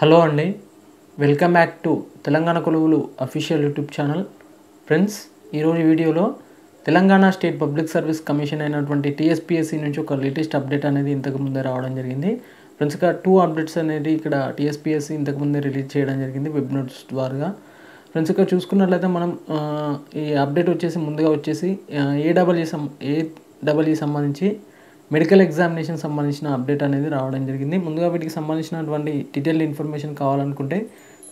Hello అండి, welcome back to Telangana కొలువులు official YouTube channel. Friends, ఈరోజు వీడియోలో Telangana state public service commission అయినటువంటి టీఎస్పీఎస్సీ నుంచి ఒక లేటెస్ట్ అప్డేట్ అనేది ఇంతకుముందే రావడం జరిగింది. ఫ్రెండ్స్, ఇక్కడ 2 అప్డేట్స్ అనేది ఇక్కడ టీఎస్పీఎస్సీ ఇంతకుముందే రిలీజ్ చేయడం జరిగింది వెబ్ నోట్స్ ద్వారా. ఫ్రెండ్స్, ఇక్కడ చూసుకున్నట్లయితే మనం ఈ అప్డేట్ వచ్చేసి ముందుగా వచ్చేసి ఏడబ్ల్యూ సంబంధించి మెడికల్ ఎగ్జామినేషన్ సంబంధించిన అప్డేట్ అనేది రావడం జరిగింది. ముందుగా వీటికి సంబంధించినటువంటి డీటెయిల్ ఇన్ఫర్మేషన్ కావాలనుకుంటే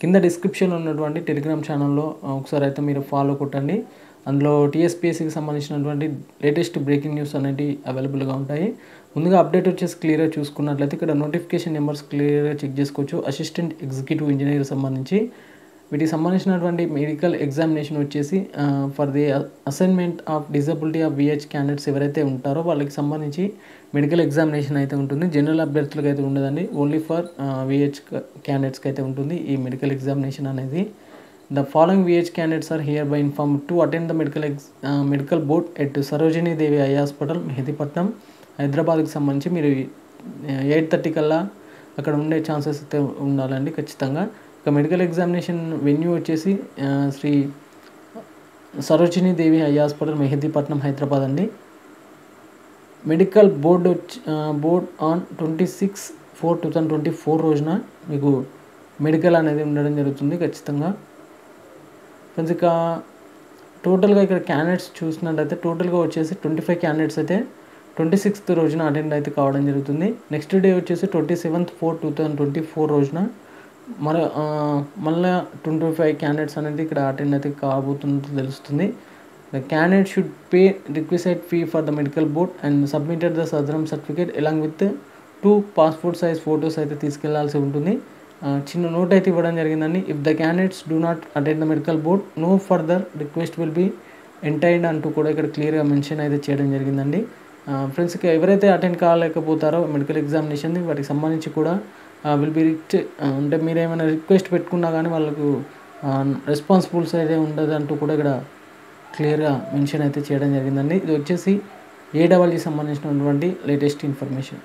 కింద డిస్క్రిప్షన్లో ఉన్నటువంటి టెలిగ్రామ్ ఛానల్లో ఒకసారి అయితే మీరు ఫాలో కొట్టండి. అందులో టీఎస్పీఎస్సీకి సంబంధించినటువంటి లేటెస్ట్ బ్రేకింగ్ న్యూస్ అనేవి అవైలబుల్గా ఉంటాయి. ముందుగా అప్డేట్ వచ్చేసి క్లియర్గా చూసుకున్నట్లయితే ఇక్కడ నోటిఫికేషన్ నెంబర్స్ క్లియర్గా చెక్ చేసుకోవచ్చు. అసిస్టెంట్ ఎగ్జిక్యూటివ్ ఇంజనీర్ సంబంధించి వీటికి సంబంధించినటువంటి మెడికల్ ఎగ్జామినేషన్ వచ్చేసి for the assignment of disability of VH candidates ఎవరైతే ఉంటారో వాళ్ళకి సంబంధించి మెడికల్ ఎగ్జామినేషన్ అయితే ఉంటుంది. జనరల్ అభ్యర్థులకు అయితే ఉండదండి, ఓన్లీ ఫర్ విహెచ్ క్యాండిడేట్స్కి అయితే ఉంటుంది ఈ మెడికల్ ఎగ్జామినేషన్ అనేది. The following VH candidates are hereby inform to attend the medical board at Sarojini Devi eye hospital, Mehdipatnam, హైదరాబాద్కి సంబంధించి మీరు 8:30 కల్లా అక్కడ ఉండే ఛాన్సెస్ అయితే ఉండాలండి ఖచ్చితంగా. ఇక మెడికల్ ఎగ్జామినేషన్ వెన్యూ వచ్చేసి శ్రీ సరోజినీ దేవి ఐ హాస్పిటల్, మెహదీపట్నం, హైదరాబాద్ అండి. మెడికల్ బోర్డ్ ఆన్ 26/4/2024 రోజున మీకు మెడికల్ అనేది ఉండడం జరుగుతుంది ఖచ్చితంగా. ఫ్రెండ్స్, ఇక టోటల్గా ఇక్కడ క్యాండిడేట్స్ చూసినట్టయితే టోటల్గా వచ్చేసి 25 క్యాండిడేట్స్ అయితే 26th రోజున అటెండ్ అయితే కావడం జరుగుతుంది. నెక్స్ట్ డే వచ్చేసి 27/4/2024 రోజున మళ్ళీ 25 క్యాండిడేట్స్ అనేది ఇక్కడ అటెండ్ అయితే కాబోతున్నట్టు తెలుస్తుంది. The candidate should pay requisite fee for the medical board and submitted the Sadarem certificate along with 2 passport size photos అయితే తీసుకెళ్లాల్సి ఉంటుంది. చిన్న నోట్ అయితే ఇవ్వడం జరిగిందండి. If the candidates do not attend the medical board no further request will be entertained అంటూ కూడా ఇక్కడ క్లియర్గా మెన్షన్ అయితే చేయడం జరిగిందండి. ఫ్రెండ్స్, ఇక అటెండ్ కాలేకపోతారో మెడికల్ ఎగ్జామినేషన్ వాటికి సంబంధించి కూడా విల్ బి అంటే మీరు ఏమైనా రిక్వెస్ట్ పెట్టుకున్నా కానీ వాళ్ళకు రెస్పాన్సిబుల్స్ అయితే ఉండదు అంటూ కూడా ఇక్కడ క్లియర్గా మెన్షన్ అయితే చేయడం జరిగిందండి. ఇది వచ్చేసి ఏడబ్ల్యూ సంబంధించినటువంటి లేటెస్ట్ ఇన్ఫర్మేషన్.